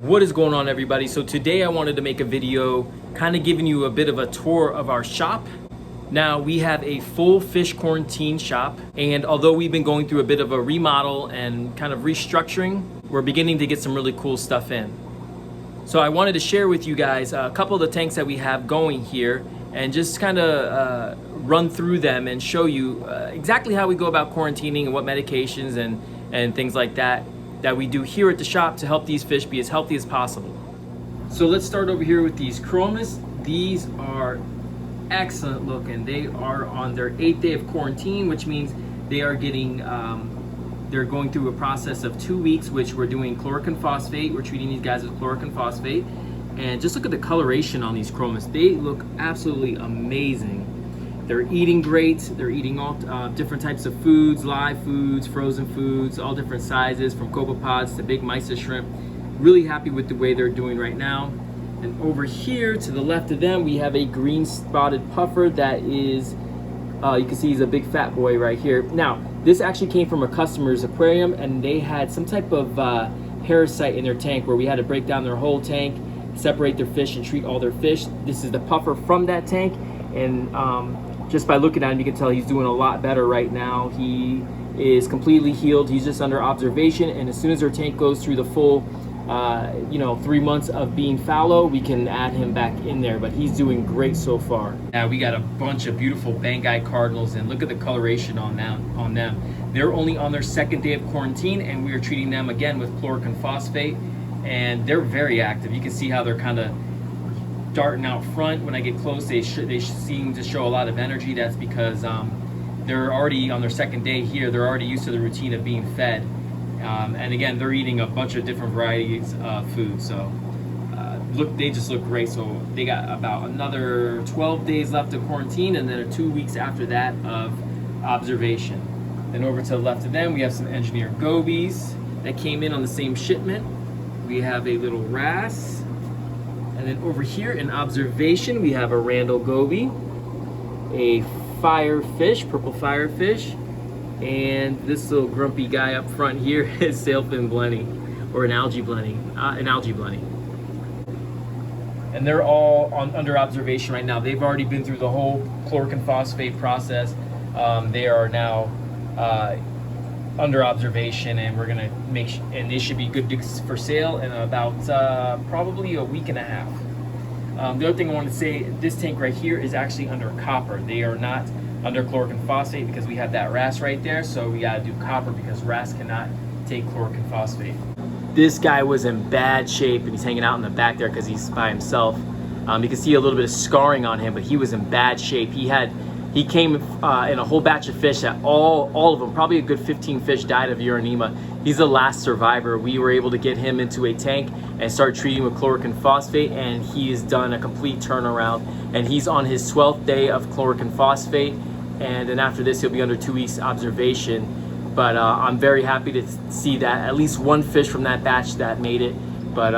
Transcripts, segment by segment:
What is going on, everybody? So today I wanted to make a video kind of giving you a bit of a tour of our shop. Now we have a full fish quarantine shop, and although we've been going through a bit of a remodel and kind of restructuring, we're beginning to get some really cool stuff in. So I wanted to share with you guys a couple of the tanks that we have going here and just kind of run through them and show you exactly how we go about quarantining and what medications and things like that we do here at the shop to help these fish be as healthy as possible. So let's start over here with these chromis. These are excellent looking. They are on their 8th day of quarantine, which means they are getting, they're going through a process of 2 weeks, which we're doing chloroquine phosphate. We're treating these guys with chloroquine phosphate. And just look at the coloration on these chromis. They look absolutely amazing. They're eating great. They're eating all different types of foods, live foods, frozen foods, all different sizes, from copepods to big mysis shrimp. Really happy with the way they're doing right now. And over here to the left of them, we have a green spotted puffer that is, you can see he's a big fat boy right here. Now, this actually came from a customer's aquarium, and they had some type of parasite in their tank where we had to break down their whole tank, separate their fish, and treat all their fish. This is the puffer from that tank, and just by looking at him, you can tell he's doing a lot better right now. He is completely healed. He's just under observation, and as soon as our tank goes through the full 3 months of being fallow, we can add him back in there, but he's doing great so far. Now we got a bunch of beautiful Banggai cardinals, and look at the coloration on them. They're only on their 2nd day of quarantine, and we are treating them again with chloroquine phosphate, and they're very active. You can see how they're kind of darting out front. When I get close, they seem to show a lot of energy. That's because they're already on their 2nd day here. They're already used to the routine of being fed, and again, they're eating a bunch of different varieties of food. So they just look great. So they got about another 12 days left of quarantine, and then 2 weeks after that of observation. Then over to the left of them, we have some engineered gobies that came in on the same shipment. We have a little wrasse. And then over here in observation, we have a Randall goby, a firefish, purple firefish, and this little grumpy guy up front here is sailfin blenny, or an algae blenny, And they're all under observation right now. They've already been through the whole chloroquine phosphate process. They are now under observation, and we're gonna and they should be good for sale in about probably a week and a half. The other thing I want to say, this tank right here is actually under copper. They are not under chloroquine phosphate because we have that wrasse right there, so we gotta do copper because wrasse cannot take chloroquine phosphate. This guy was in bad shape, and he's hanging out in the back there because he's by himself. You can see a little bit of scarring on him, but he was in bad shape. He came in a whole batch of fish that all of them, probably a good 15 fish, died of uranema. He's the last survivor. We were able to get him into a tank and start treating with chloroquine phosphate, and he has done a complete turnaround. And he's on his 12th day of chloroquine phosphate, and then after this he'll be under 2 weeks observation. But I'm very happy to see that at least one fish from that batch that made it. But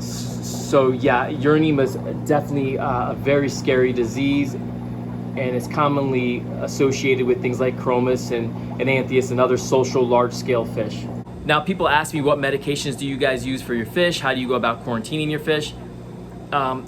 so yeah, uranema is definitely a very scary disease, and it's commonly associated with things like chromis and anthias and other social large-scale fish. Now, people ask me, what medications do you guys use for your fish? How do you go about quarantining your fish?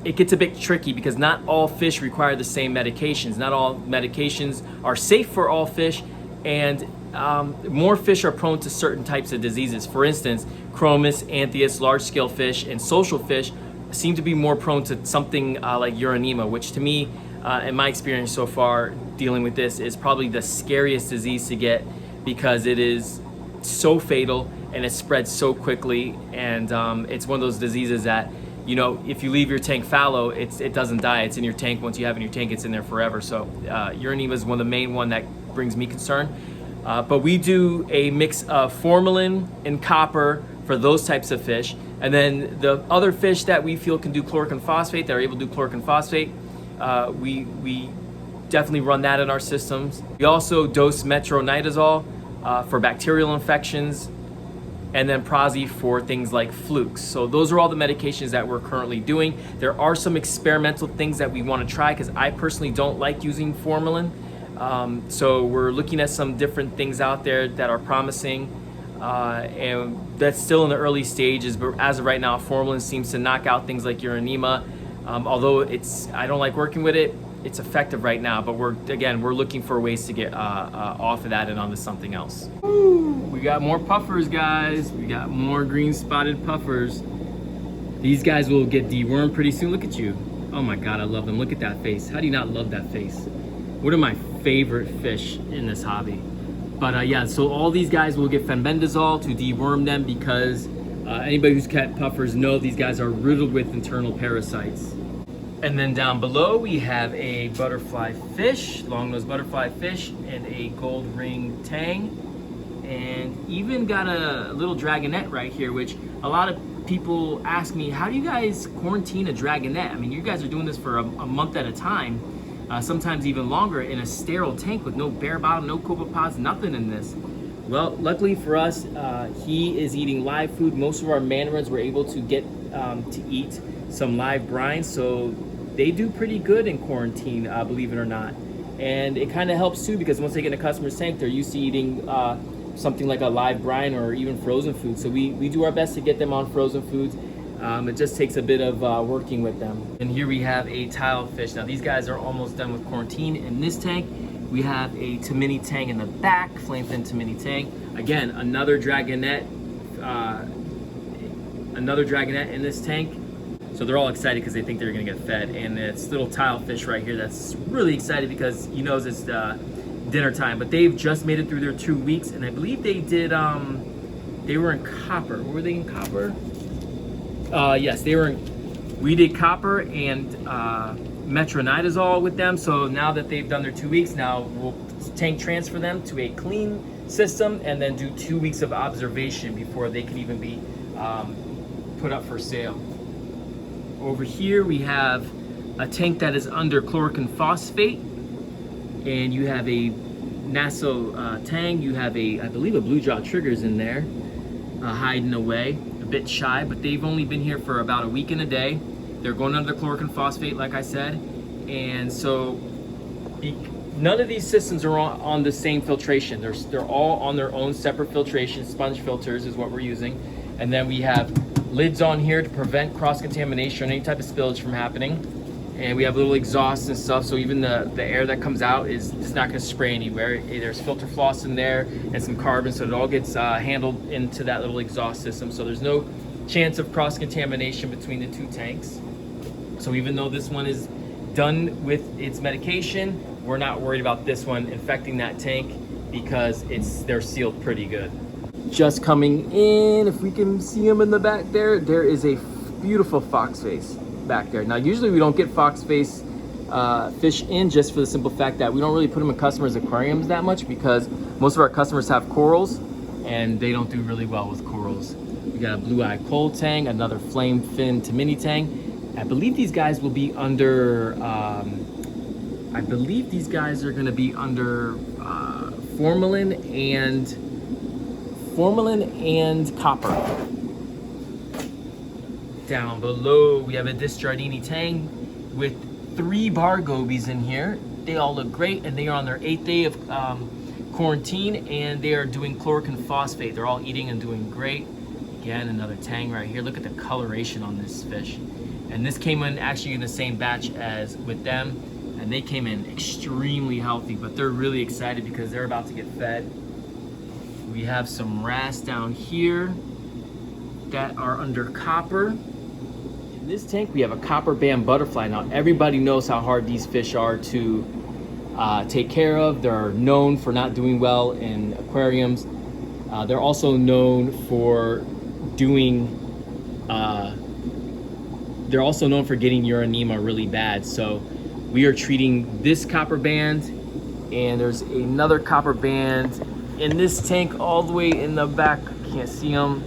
It gets a bit tricky because not all fish require the same medications. Not all medications are safe for all fish, and more fish are prone to certain types of diseases. For instance, chromis, anthias, large-scale fish, and social fish seem to be more prone to something like uranema, which to me, in my experience so far dealing with this, is probably the scariest disease to get because it is so fatal and it spreads so quickly, and it's one of those diseases that, you know, if you leave your tank fallow, it doesn't die. It's in your tank. Once you have it in your tank, it's in there forever. So uranema is one of the main one that brings me concern. But we do a mix of formalin and copper for those types of fish, and then the other fish that we feel can do chloroquine phosphate, that are able to do chloroquine phosphate, we definitely run that in our systems. We also dose metronidazole for bacterial infections, and then Prazi for things like flukes. So those are all the medications that we're currently doing. There are some experimental things that we want to try because I personally don't like using formalin. So we're looking at some different things out there that are promising. And that's still in the early stages, but as of right now, formalin seems to knock out things like urinema. Although I don't like working with it, it's effective right now, but we're looking for ways to get off of that and onto something else. Woo, we got more puffers, guys. We got more green spotted puffers. These guys will get dewormed pretty soon. Look at you. Oh my God, I love them. Look at that face. How do you not love that face? One of my favorite fish in this hobby. But yeah, so all these guys will get fenbendazole to deworm them because anybody who's kept puffers know these guys are riddled with internal parasites. And then down below we have a butterfly fish, long-nosed butterfly fish, and a gold ring tang. And even got a little dragonette right here, which a lot of people ask me, how do you guys quarantine a dragonette? I mean, you guys are doing this for a month at a time, sometimes even longer, in a sterile tank with no bare bottom, no copepods, nothing in this. Well, luckily for us, he is eating live food. Most of our mandarins were able to get to eat some live brine, so they do pretty good in quarantine, believe it or not. And it kind of helps too, because once they get in a customer's tank, they're used to eating something like a live brine or even frozen food. So we do our best to get them on frozen foods. It just takes a bit of working with them. And here we have a tile fish. Now these guys are almost done with quarantine. In this tank, we have a Tamini tang in the back, flame fin Tamini tang. Again, another dragonette in this tank. So they're all excited because they think they're gonna get fed. And it's little tile fish right here that's really excited because he knows it's dinner time. But they've just made it through their 2 weeks, and I believe they did, they were in copper. Were they in copper? Yes, we did copper and metronidazole with them. So now that they've done their 2 weeks, now we'll tank transfer them to a clean system and then do 2 weeks of observation before they can even be put up for sale. Over here we have a tank that is under chloroquine phosphate, and you have a Naso tang. You have I believe a blue jaw triggers in there, hiding away, a bit shy, but they've only been here for about a week and a day. They're going under the chloroquine phosphate, like I said, and so none of these systems are on the same filtration. They're all on their own separate filtration. Sponge filters is what we're using, and then we have lids on here to prevent cross-contamination or any type of spillage from happening. And we have little exhausts and stuff, so even the air that comes out is not going to spray anywhere. There's filter floss in there and some carbon, so it all gets handled into that little exhaust system. So there's no chance of cross-contamination between the two tanks. So even though this one is done with its medication, we're not worried about this one infecting that tank because they're sealed pretty good. Just coming in, if we can see them in the back there is a beautiful foxface back there. Now usually we don't get foxface fish in, just for the simple fact that we don't really put them in customers' aquariums that much, because most of our customers have corals and they don't do really well with corals. We got a blue-eyed coal tang, another flame fin Tamini tang. I believe these guys will be under I believe these guys are going to be under formalin and copper. Down below we have a Disjardini tang with 3 bar gobies in here. They all look great, and they are on their 8th day of quarantine, and they are doing chloroquine phosphate. They're all eating and doing great. Again, another tang right here. Look at the coloration on this fish. And this came in actually in the same batch as with them, and they came in extremely healthy, but they're really excited because they're about to get fed. We have some wrasse down here that are under copper. In this tank we have a copper band butterfly. Now everybody knows how hard these fish are to take care of. They're known for not doing well in aquariums. They're also known for getting urinema really bad. So we are treating this copper band, and there's another copper band in this tank all the way in the back. Can't see them.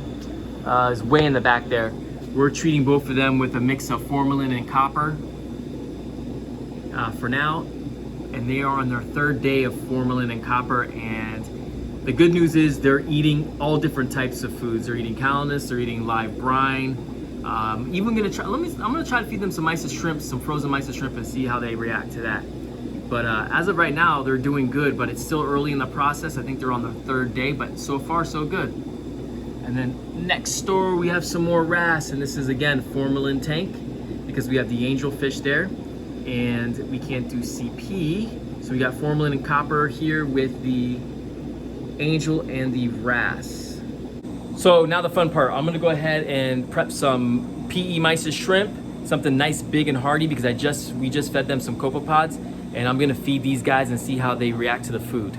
Is way in the back there. We're treating both of them with a mix of formalin and copper for now, and they are on their 3rd day of formalin and copper. And the good news is they're eating all different types of foods. They're eating calanus, they're eating live brine. Even gonna try. I'm gonna try to feed them some mysis shrimp, some frozen mysis shrimp, and see how they react to that. But as of right now, they're doing good. But it's still early in the process. I think they're on the 3rd day, but so far so good. And then next door we have some more wrasse, and this is again formalin tank because we have the angelfish there and we can't do CP. So we got formalin and copper here with the angel and the wrasse. So now the fun part, I'm gonna go ahead and prep some PE mysis shrimp, something nice, big and hearty because we just fed them some copepods, and I'm gonna feed these guys and see how they react to the food.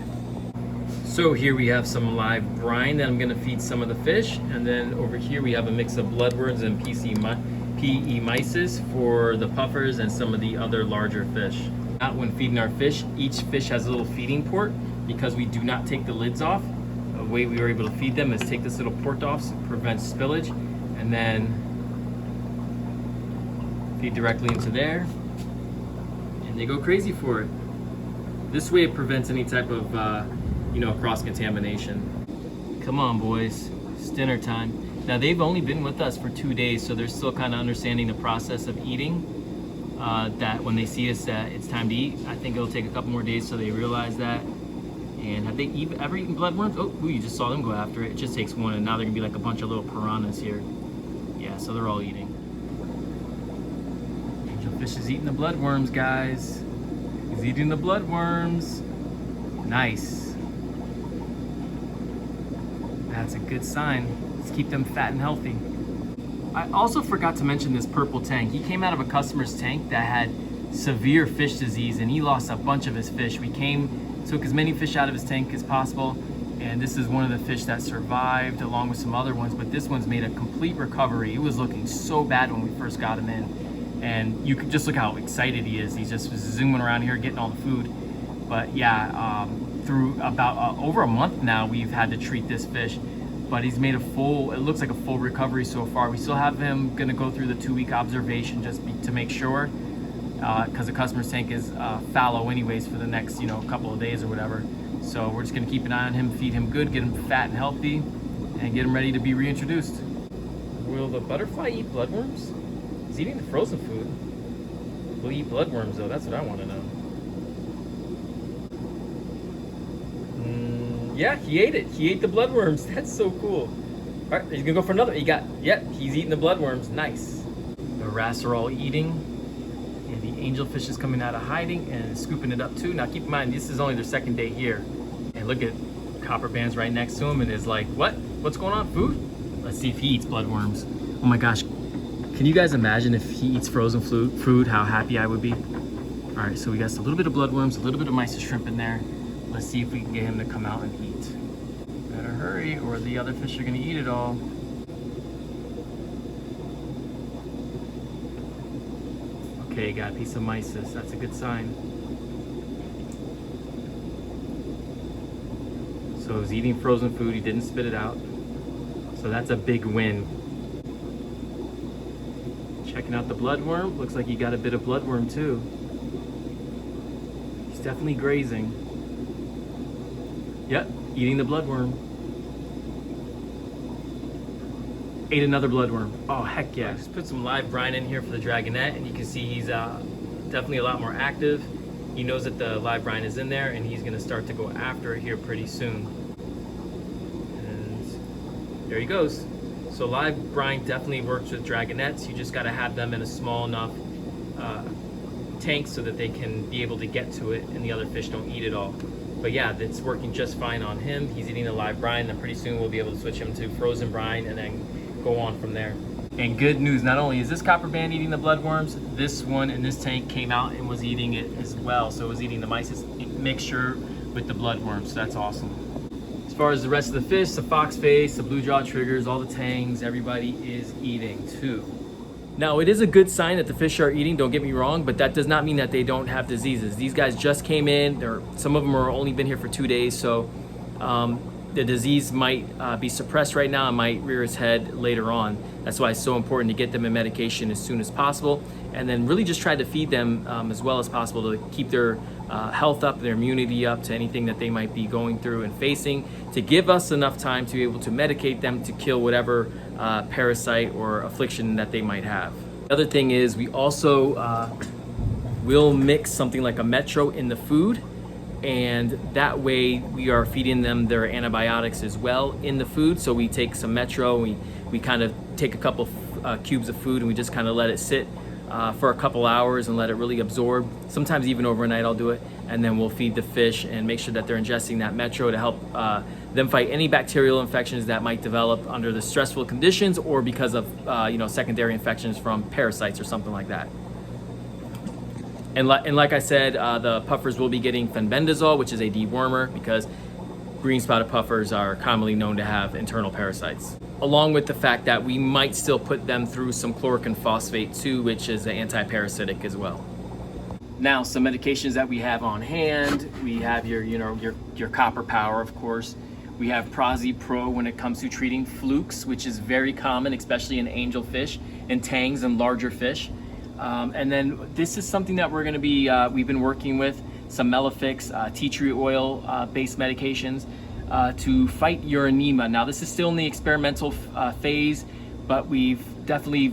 So here we have some live brine that I'm gonna feed some of the fish, and then over here we have a mix of bloodworms and PE mysis for the puffers and some of the other larger fish. Now when feeding our fish, each fish has a little feeding port because we do not take the lids off. The way we were able to feed them is take this little port off so it prevents spillage, and then feed directly into there, and they go crazy for it. This way it prevents any type of cross-contamination. Come on boys, it's dinner time. Now they've only been with us for 2 days, so they're still kind of understanding the process of eating. That when they see us that it's time to eat, I think it'll take a couple more days so they realize that. And have they ever eaten bloodworms? Oh, you just saw them go after it. It just takes one, and now they're gonna be like a bunch of little piranhas here. Yeah, so they're all eating. Angelfish is eating the bloodworms, guys. He's eating the bloodworms. Nice. That's a good sign. Let's keep them fat and healthy. I also forgot to mention this purple tank. He came out of a customer's tank that had severe fish disease, and he lost a bunch of his fish. We took as many fish out of his tank as possible, and this is one of the fish that survived along with some other ones, but this one's made a complete recovery. It was looking so bad when we first got him in, and you could just look how excited he is. He's just zooming around here getting all the food. But yeah, through about over a month now we've had to treat this fish, but he's made it looks like a full recovery so far. We still have him gonna go through the 2-week observation just to make sure, because the customer's tank is fallow anyways for the next couple of days or whatever. So we're just gonna keep an eye on him, feed him good, get him fat and healthy, and get him ready to be reintroduced. Will the butterfly eat bloodworms? He's eating the frozen food. Will he eat bloodworms though? That's what I want to know. Yeah, he ate it. He ate the bloodworms. That's so cool. All right, he's gonna go for another. He's eating the bloodworms. Nice. The wrasse are all eating, and the angelfish is coming out of hiding and scooping it up too. Now keep in mind, this is only their 2nd day here. And look at Copper Band's right next to him and is like, what? What's going on? Food? Let's see if he eats bloodworms. Oh my gosh. Can you guys imagine if he eats frozen food, how happy I would be? All right, so we got a little bit of bloodworms, a little bit of mysis shrimp in there. Let's see if we can get him to come out and eat. Better hurry or the other fish are gonna eat it all. Okay, got a piece of mysis. That's a good sign. So he's eating frozen food. He didn't spit it out. So that's a big win. Checking out the bloodworm. Looks like he got a bit of bloodworm too. He's definitely grazing. Yep, eating the bloodworm. Ate another bloodworm. Oh, heck yeah. I just put some live brine in here for the dragonette, and you can see he's definitely a lot more active. He knows that the live brine is in there, and he's gonna start to go after it here pretty soon. And there he goes. So live brine definitely works with dragonettes. You just gotta have them in a small enough tank so that they can be able to get to it and the other fish don't eat it all. But yeah, it's working just fine on him. He's eating the live brine, and pretty soon we'll be able to switch him to frozen brine and then go on from there. And good news, not only is this copper band eating the bloodworms, this one in this tank came out and was eating it as well. So it was eating the mysis mixture with the bloodworms, so that's awesome. As far as the rest of the fish, the foxface, the blue jaw triggers, all the tangs, everybody is eating too. Now, it is a good sign that the fish are eating, don't get me wrong, but that does not mean that they don't have diseases. These guys just came in, some of them are only been here for 2 days, so the disease might be suppressed right now and might rear its head later on. That's why it's so important to get them in medication as soon as possible, and then really just try to feed them as well as possible to keep their health up, their immunity up to anything that they might be going through and facing, to give us enough time to be able to medicate them to kill whatever parasite or affliction that they might have. The other thing is we also will mix something like a Metro in the food, and that way we are feeding them their antibiotics as well in the food. So we take some Metro, we kind of take a couple cubes of food and we just kind of let it sit for a couple hours and let it really absorb. Sometimes even overnight I'll do it, and then we'll feed the fish and make sure that they're ingesting that Metro to help them fight any bacterial infections that might develop under the stressful conditions or because of secondary infections from parasites or something like that. And like I said, the puffers will be getting fenbendazole, which is a dewormer, because green spotted puffers are commonly known to have internal parasites. Along with the fact that we might still put them through some chloroquine phosphate too, which is an anti-parasitic as well. Now, some medications that we have on hand, we have your copper power, of course. We have Prozi Pro when it comes to treating flukes, which is very common, especially in angelfish and tangs and larger fish. And then this is something that we're going to be, we've been working with, some Melafix, tea tree oil based medications to fight urinema. Now this is still in the experimental phase, but we've definitely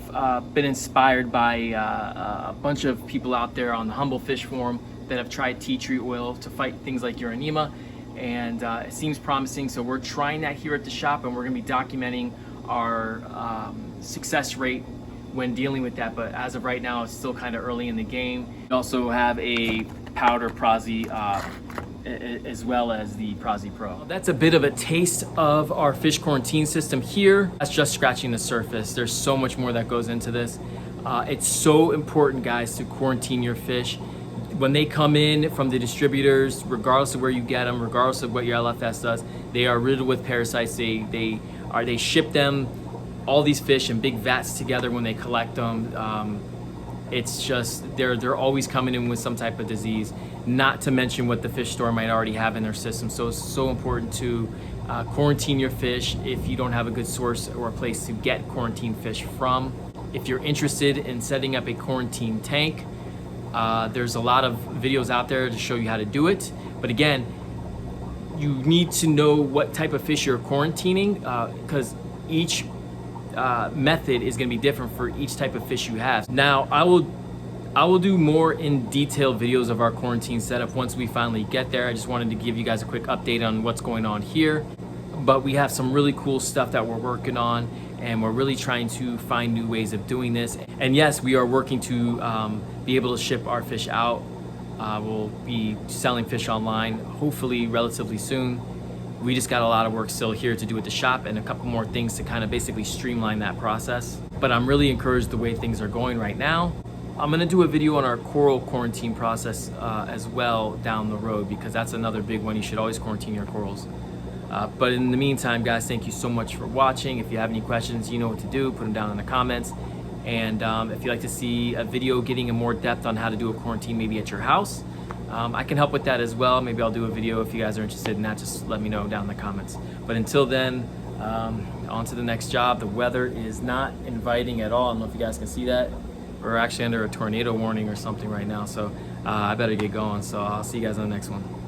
been inspired by a bunch of people out there on the Humble Fish Forum that have tried tea tree oil to fight things like urinema, and it seems promising. So we're trying that here at the shop, and we're going to be documenting our success rate when dealing with that, but as of right now it's still kind of early in the game. We also have a powder Prozi as well as the Prozi Pro. That's a bit of a taste of our fish quarantine system here. That's just scratching the surface. There's so much more that goes into this. It's so important, guys, to quarantine your fish. When they come in from the distributors, regardless of where you get them, regardless of what your LFS does, they are riddled with parasites. They ship them, all these fish, in big vats together when they collect them. It's just, they're always coming in with some type of disease, not to mention what the fish store might already have in their system. So it's so important to quarantine your fish if you don't have a good source or a place to get quarantine fish from. If you're interested in setting up a quarantine tank, there's a lot of videos out there to show you how to do it. But again, you need to know what type of fish you're quarantining, because each method is going to be different for each type of fish you have. Now, I will do more in detail videos of our quarantine setup once we finally get there. I just wanted to give you guys a quick update on what's going on here. But we have some really cool stuff that we're working on, and we're really trying to find new ways of doing this. And yes, we are working to be able to ship our fish out. We'll be selling fish online, hopefully relatively soon. We just got a lot of work still here to do at the shop, and a couple more things to kind of basically streamline that process. But I'm really encouraged the way things are going right now. I'm gonna do a video on our coral quarantine process as well down the road, because that's another big one. You should always quarantine your corals. But in the meantime, guys, thank you so much for watching. If you have any questions, you know what to do. Put them down in the comments. And if you'd like to see a video getting in more depth on how to do a quarantine maybe at your house, I can help with that as well. Maybe I'll do a video if you guys are interested in that. Just let me know down in the comments. But until then, on to the next job. The weather is not inviting at all. I don't know if you guys can see that. We're actually under a tornado warning or something right now. So I better get going. So I'll see you guys on the next one.